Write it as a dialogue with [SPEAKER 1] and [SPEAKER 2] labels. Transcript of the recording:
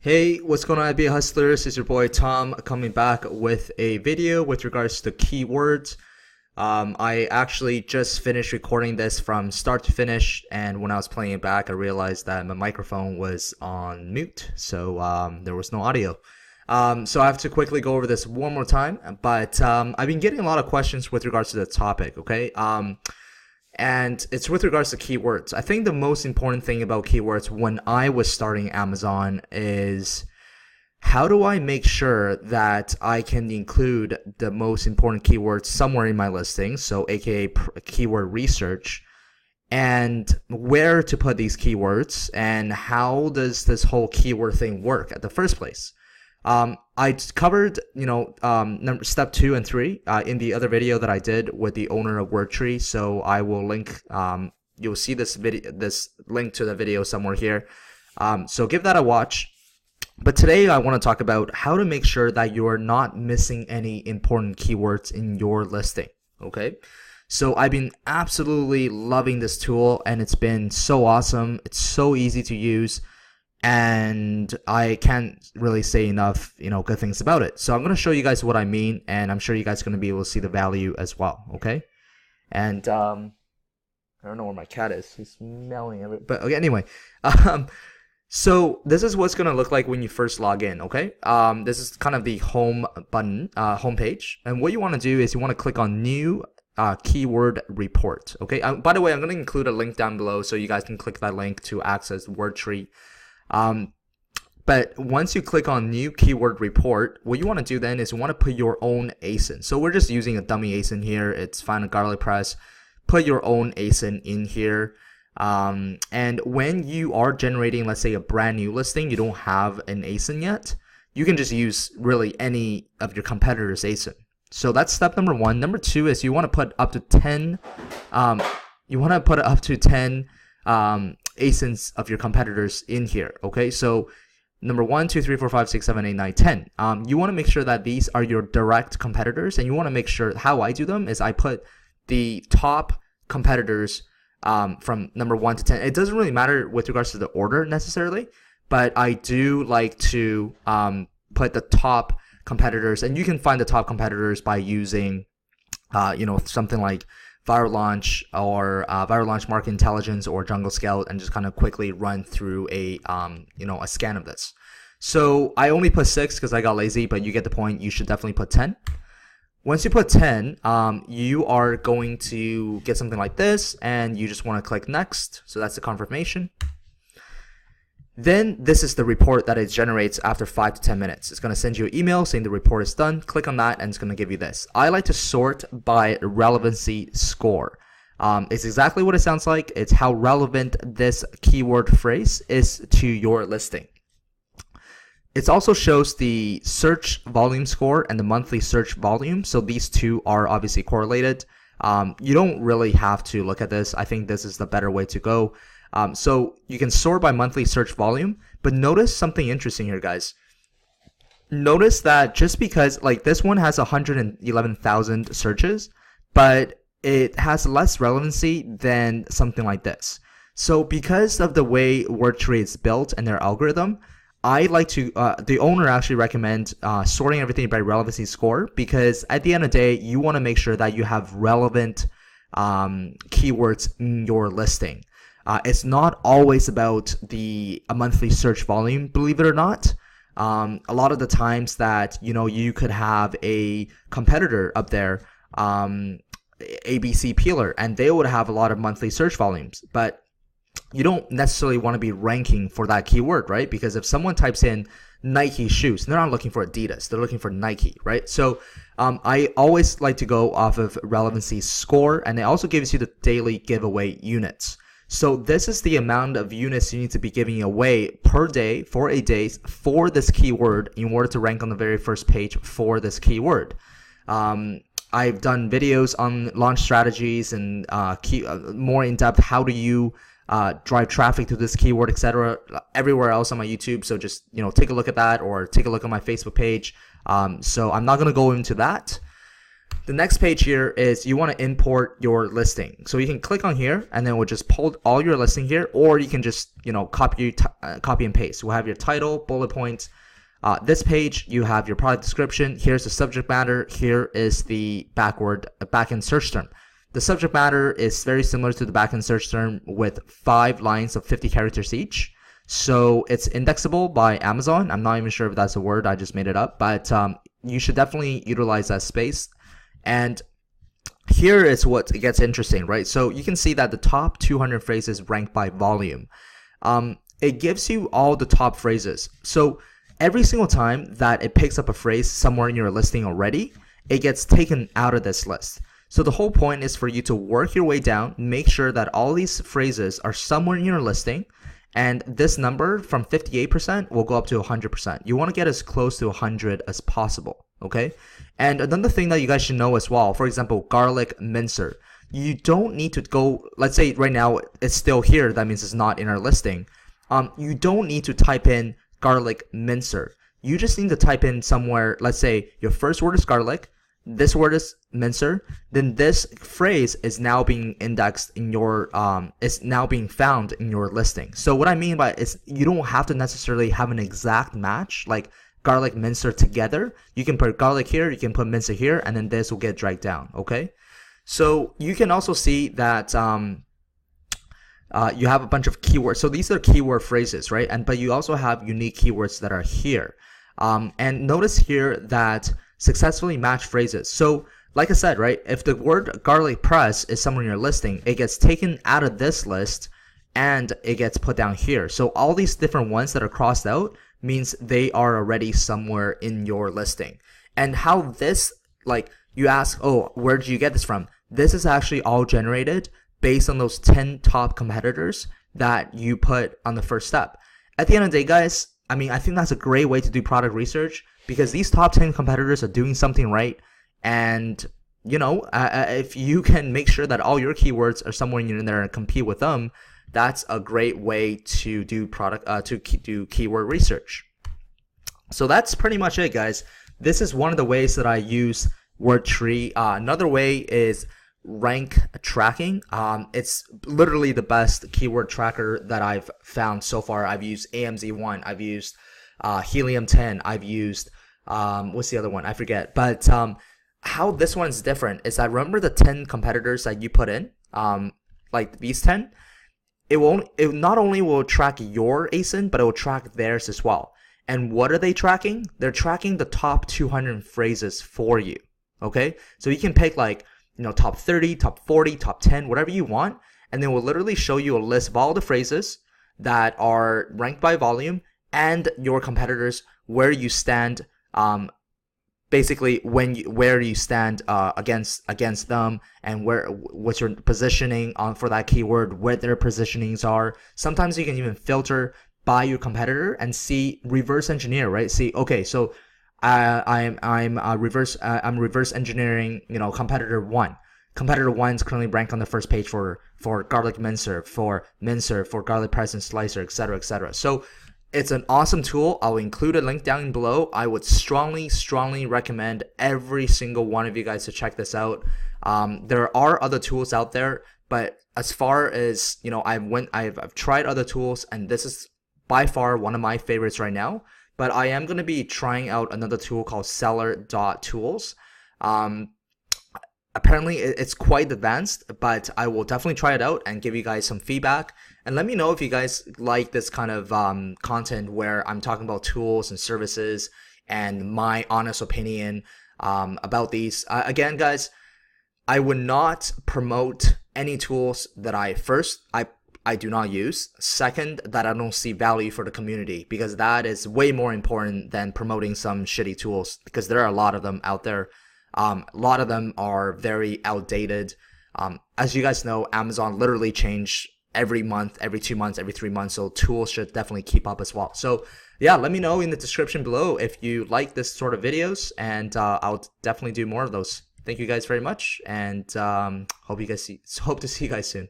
[SPEAKER 1] Hey, what's going on, FBA Hustlers? It's your boy Tom coming back with a video with regards to keywords. I actually just finished recording this from start to finish, and when I was playing it back, I realized that my microphone was on mute, so there was no audio. So I have to quickly go over this one more time, but I've been getting a lot of questions with regards to the topic, okay? And it's with regards to keywords. I think the most important thing about keywords when I was starting Amazon is how do I make sure that I can include the most important keywords somewhere in my listing, so aka keyword research, and where to put these keywords, and how does this whole keyword thing work at the first place. I covered, step 2 and 3 in the other video that I did with the owner of WordTree. So I will link. You'll see this link to the video somewhere here. So give that a watch. But today I want to talk about how to make sure that you are not missing any important keywords in your listing. Okay. So I've been absolutely loving this tool, and it's been so awesome. It's so easy to use, and I can't really say enough, good things about it. So I'm going to show you guys what I mean, and I'm sure you guys are going to be able to see the value as well, okay? And I don't know where my cat is. He's meowing everywhere. But okay, anyway, so this is what's going to look like when you first log in, okay? This is kind of the home button, home page, and what you want to do is you want to click on New Keyword Report, okay? By the way, I'm going to include a link down below so you guys can click that link to access WordTree. But once you click on New Keyword Report, what you want to do then is you want to put your own ASIN. So we're just using a dummy ASIN here. It's fine, a garlic press. Put your own ASIN in here. And when you are generating, let's say, a brand new listing, you don't have an ASIN yet, you can just use really any of your competitors' ASIN. So that's step number 1. Number 2 is you want to put up to 10. ASINs of your competitors in here. Okay, so number 1, 2, 3, 4, 5, 6, 7, 8, 9, 10. You want to make sure that these are your direct competitors, and you want to make sure how I do them is I put the top competitors from number 1 to 10. It doesn't really matter with regards to the order necessarily, but I do like to put the top competitors, and you can find the top competitors by using something like Viral Launch or Viral Launch Market Intelligence or Jungle Scout, and just kind of quickly run through a scan of this. So I only put 6 because I got lazy, but you get the point. You should definitely put 10. Once you put 10, you are going to get something like this, and you just want to click next. So that's the confirmation. Then this is the report that it generates after 5 to 10 minutes. It's going to send you an email saying the report is done. Click on that, and it's going to give you this. I like to sort by relevancy score. It's exactly what it sounds like. It's how relevant this keyword phrase is to your listing. It also shows the search volume score and the monthly search volume. So these two are obviously correlated. You don't really have to look at this. I think this is the better way to go. So you can sort by monthly search volume, but notice something interesting here, guys. Notice that just because like this one has 111,000 searches, but it has less relevancy than something like this. So because of the way WordTree is built and their algorithm, I like to, the owner actually recommend sorting everything by relevancy score, because at the end of the day, you want to make sure that you have relevant keywords in your listing. It's not always about the monthly search volume, believe it or not. A lot of the times that, you could have a competitor up there, ABC Peeler, and they would have a lot of monthly search volumes, but you don't necessarily want to be ranking for that keyword, right? Because if someone types in Nike shoes, they're not looking for Adidas, they're looking for Nike, right? So I always like to go off of relevancy score, and it also gives you the daily giveaway units. So this is the amount of units you need to be giving away per day for 8 days for this keyword in order to rank on the very first page for this keyword. I've done videos on launch strategies and more in depth, how do you drive traffic to this keyword, etc. everywhere else on my YouTube. So just, take a look at that, or take a look at my Facebook page. So I'm not going to go into that. The next page here is you want to import your listing. So you can click on here and then we'll just pull all your listing here, or you can just, copy and paste. We'll have your title, bullet points. This page, you have your product description. Here's the subject matter. Here is the backend search term. The subject matter is very similar to the backend search term with 5 lines of 50 characters each. So it's indexable by Amazon. I'm not even sure if that's a word. I just made it up, but you should definitely utilize that space. And here is what gets interesting, right? So you can see that the top 200 phrases rank by volume. It gives you all the top phrases. So every single time that it picks up a phrase somewhere in your listing already, it gets taken out of this list. So the whole point is for you to work your way down, make sure that all these phrases are somewhere in your listing, and this number from 58% will go up to 100%. You want to get as close to 100 as possible, okay? And another thing that you guys should know as well, for example, garlic mincer. You don't need to go, let's say right now it's still here, that means it's not in our listing. You don't need to type in garlic mincer. You just need to type in somewhere, let's say your first word is garlic, this word is mincer, then this phrase is now being indexed in your, is now being found in your listing. So what I mean by it is you don't have to necessarily have an exact match, like garlic mincer together. You can put garlic here, you can put mincer here, and then this will get dragged down, okay? So you can also see that you have a bunch of keywords. So these are keyword phrases, right? But you also have unique keywords that are here. And notice here that successfully match phrases. So like I said, right, if the word garlic press is somewhere in your listing, it gets taken out of this list and it gets put down here. So all these different ones that are crossed out means they are already somewhere in your listing. And how this, like, you ask, oh, where did you get this from? This is actually all generated based on those 10 top competitors that you put on the first step. At the end of the day, guys, I mean, I think that's a great way to do product research, because these top 10 competitors are doing something right. And, if you can make sure that all your keywords are somewhere in there and compete with them, that's a great way to do do keyword research. So that's pretty much it, guys. This is one of the ways that I use WordTree. Another way is rank tracking. It's literally the best keyword tracker that I've found so far. I've used AMZ1, I've used Helium 10, I've used what's the other one? I forget. But how this one's different is that, remember the 10 competitors that you put in, like these 10, it not only will track your ASIN, but it will track theirs as well. And what are they tracking? They're tracking the top 200 phrases for you. Okay, so you can pick like, top 30, top 40, top 10, whatever you want, and then we'll literally show you a list of all the phrases that are ranked by volume and your competitors, where you stand, basically where you stand against them, and what's your positioning for that keyword, where their positionings are. Sometimes you can even filter by your competitor and see, reverse engineer, right? See, okay, so I'm reverse engineering, competitor 1. Competitor 1 is currently ranked on the first page for garlic mincer, for garlic press and slicer, etc., etc. So it's an awesome tool. I'll include a link down below. I would strongly recommend every single one of you guys to check this out. There are other tools out there, but as far as, I've tried other tools, and this is by far one of my favorites right now. But I am going to be trying out another tool called seller.tools. Apparently it's quite advanced, but I will definitely try it out and give you guys some feedback. And let me know if you guys like this kind of content where I'm talking about tools and services and my honest opinion about these. Again, guys, I would not promote any tools that I do not use. Second, that I don't see value for the community, because that is way more important than promoting some shitty tools, because there are a lot of them out there. A lot of them are very outdated. As you guys know, Amazon literally change every month, every 2 months, every 3 months, so tools should definitely keep up as well. So yeah, let me know in the description below if you like this sort of videos, and I'll definitely do more of those. Thank you guys very much, and hope to see you guys soon.